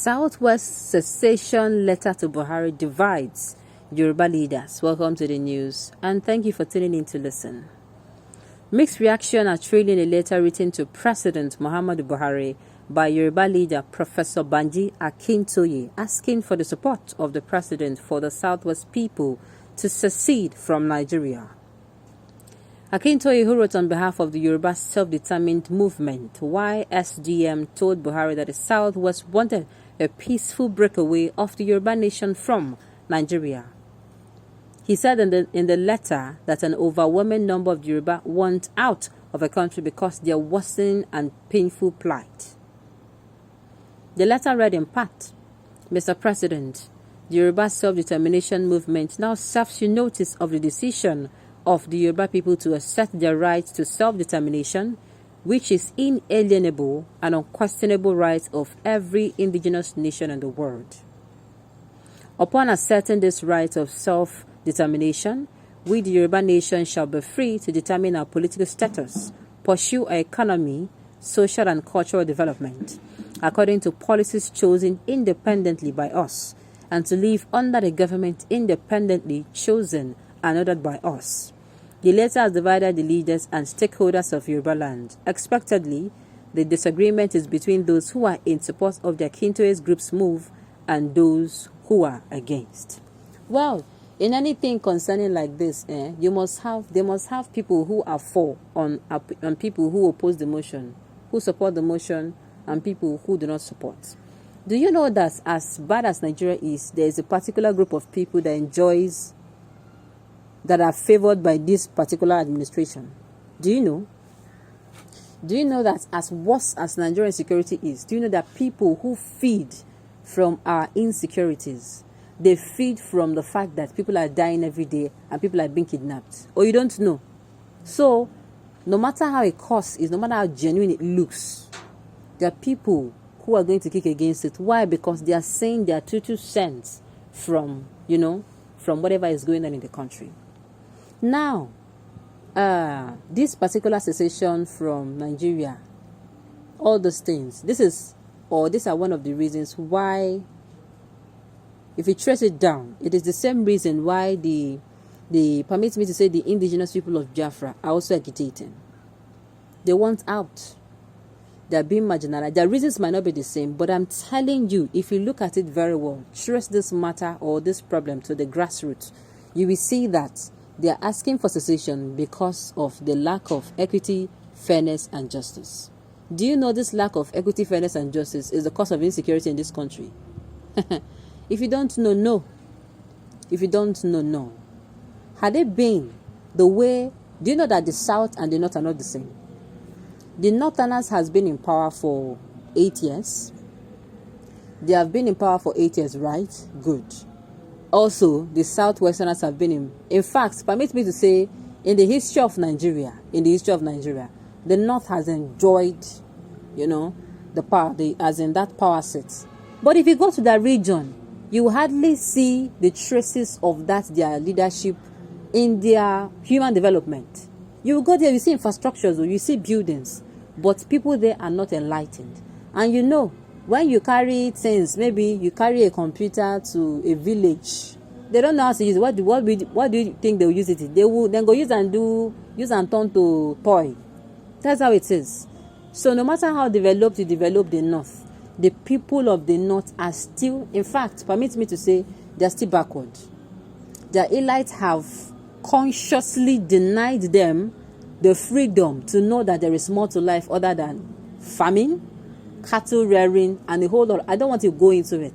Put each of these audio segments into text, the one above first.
Southwest cessation letter to Buhari divides Yoruba leaders. Welcome to the news and thank you for tuning in to listen. Mixed reaction are trailing a letter written to President Muhammadu Buhari by Yoruba leader Professor Banji Akintoye asking for the support of the president for the Southwest people to secede from Nigeria. Akintoye, who wrote on behalf of the Yoruba Self-Determined Movement, YSDM, told Buhari that the Southwest wanted a peaceful breakaway of the Yoruba nation from Nigeria. He said in the letter that an overwhelming number of Yoruba want out of the country because their worsening and painful plight. The letter read in part, Mr. President, the Yoruba Self-Determination Movement now serves you notice of the decision of the Yoruba people to assert their right to self-determination, which is inalienable and unquestionable right of every indigenous nation in the world. Upon asserting this right of self-determination, we the Yoruba nation shall be free to determine our political status, pursue our economy, social and cultural development, according to policies chosen independently by us, and to live under the government independently chosen and ordered by us. The letter has divided the leaders and stakeholders of Yoruba land. Expectedly, the disagreement is between those who are in support of the Akintoye's group's move and those who are against. Well, in anything concerning like this, they must have people who are for on people who oppose the motion, who support the motion, and people who do not support. Do you know that as bad as Nigeria is, there is a particular group of people that are favored by this particular administration? Do you know? Do you know that as worse as Nigerian security is, do you know that people who feed from our insecurities, they feed from the fact that people are dying every day and people are being kidnapped? Or you don't know? So, no matter how it costs is, no matter how genuine it looks, there are people who are going to kick against it. Why? Because they are saying their 2 cents from, from whatever is going on in the country. Now, this particular secession from Nigeria, all those things, these are one of the reasons why, if you trace it down, it is the same reason why the permits me to say the indigenous people of Biafra are also agitating. They want out. They are being marginalized. Their reasons might not be the same, but I'm telling you, if you look at it very well, trace this matter or this problem to the grassroots, you will see that they are asking for secession because of the lack of equity, fairness, and justice. Do you know this lack of equity, fairness, and justice is the cause of insecurity in this country? If you don't know, no. If you don't know, no. Had it been the way, do you know that the South and the North are not the same? The Northerners has been in power for 8 years. They have been in power for 8 years, right? Good. Also, the Southwesterners have been in fact, permit me to say, in the history of Nigeria, the North has enjoyed, the power, as in that power set. But if you go to that region, you hardly see the traces of their leadership in their human development. You go there, you see infrastructures, or you see buildings, but people there are not enlightened. And when you carry things, maybe you carry a computer to a village, they don't know how to use it. What do you think they'll use it? They will then go use and turn to toy. That's how it is. So no matter how developed you develop the North, the people of the North are still, in fact, permit me to say, they are still backward. Their elites have consciously denied them the freedom to know that there is more to life other than farming, cattle rearing, and a whole lot. I don't want to go into it.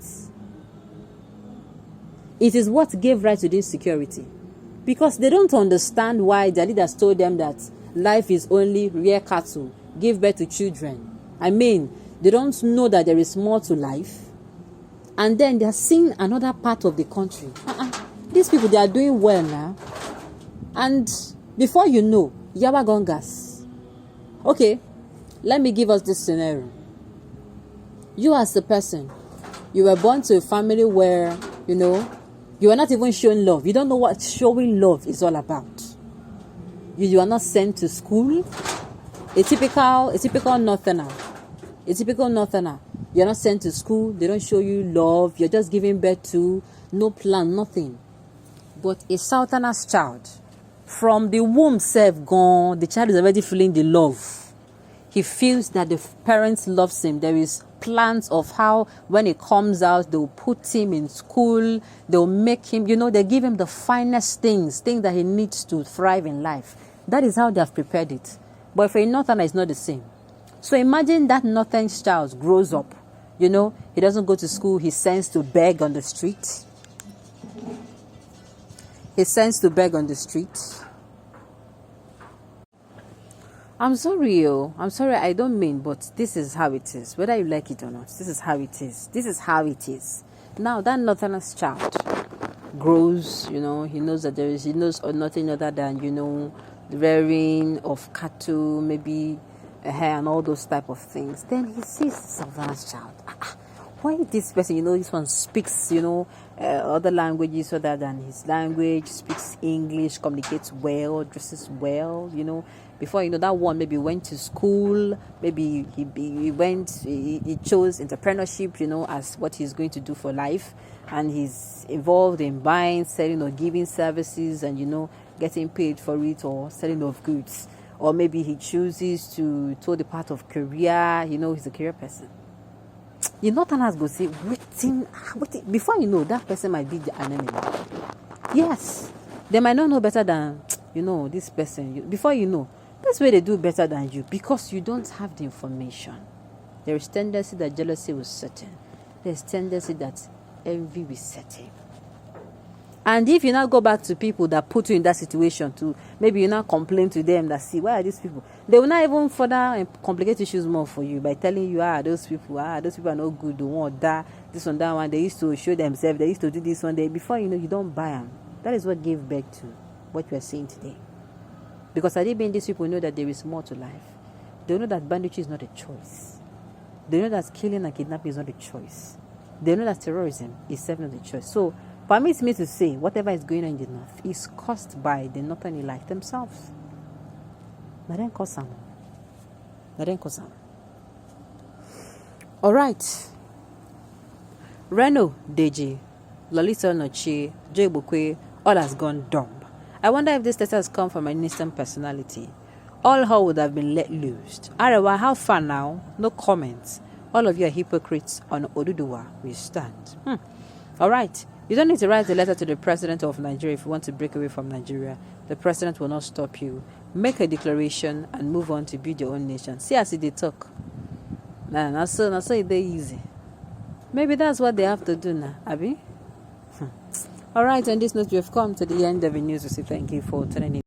It is what gave rise to this insecurity, because they don't understand why their leaders told them that life is only rear cattle, give birth to children. I mean, they don't know that there is more to life, and then they are seeing another part of the country. These people, they are doing well now, and before you know, Yawa Gongas. Okay, let me give us this scenario. You as a person, you were born to a family where, you are not even showing love. You don't know what showing love is all about. You are not sent to school. A typical northerner. You're not sent to school. They don't show you love. You're just giving birth to, no plan, nothing. But a Southerners child, from the womb self gone, the child is already feeling the love. He feels that the parents loves him. There is plans of how when he comes out, they'll put him in school. They'll make him, they give him the finest things that he needs to thrive in life. That is how they have prepared it. But for a Northerner, it's not the same. So imagine that Northern child grows up. He doesn't go to school. He sends to beg on the street. I'm sorry, I don't mean, but this is how it is. Whether you like it or not, this is how it is. Now, that Northerners child grows, he knows that he knows nothing other than, the rearing of cattle, maybe a hair and all those type of things. Then he sees the Southerners child. Why this person, this one speaks, other languages other than his language, speaks English, communicates well, dresses well, Before that one maybe went to school, maybe he chose entrepreneurship, as what he's going to do for life. And he's involved in buying, selling or giving services and, getting paid for it or selling of goods. Or maybe he chooses to the part of career, he's a career person. Northerners go say, waiting, before that person might be an enemy. Yes, they might not know better than, this person. Before that's where they do better than you because you don't have the information. There is tendency that jealousy will set in. There's tendency that envy will set in. And if you now go back to people that put you in that situation too, maybe you now complain to them that, see, why are these people? They will not even further complicate issues more for you by telling you, those people are no good, they want that, this one, that one. They used to show themselves, they used to do this one day. Before you don't buy them. That is what gave birth to what you are seeing today. Because had it been these people know that there is more to life. They know that banditry is not a choice. They know that killing and kidnapping is not a choice. They know that terrorism is certainly not a choice. So, permit me to say, whatever is going on in the north is caused by the northern elite themselves. Naden Kosam. All right. Reno Deji, Lolita Nochi, Joy Bukwe, all has gone dumb. I wonder if this letter has come from an instant personality. All hell would have been let loose. Arewa, how far now? No comments. All of you are hypocrites on Oduduwa. We stand. All right. You don't need to write a letter to the president of Nigeria if you want to break away from Nigeria. The president will not stop you. Make a declaration and move on to build your own nation. See as they talk. Nah, so it's easy. Maybe that's what they have to do now, Abby. All right, on this note, we have come to the end of the news. We say thank you for tuning in.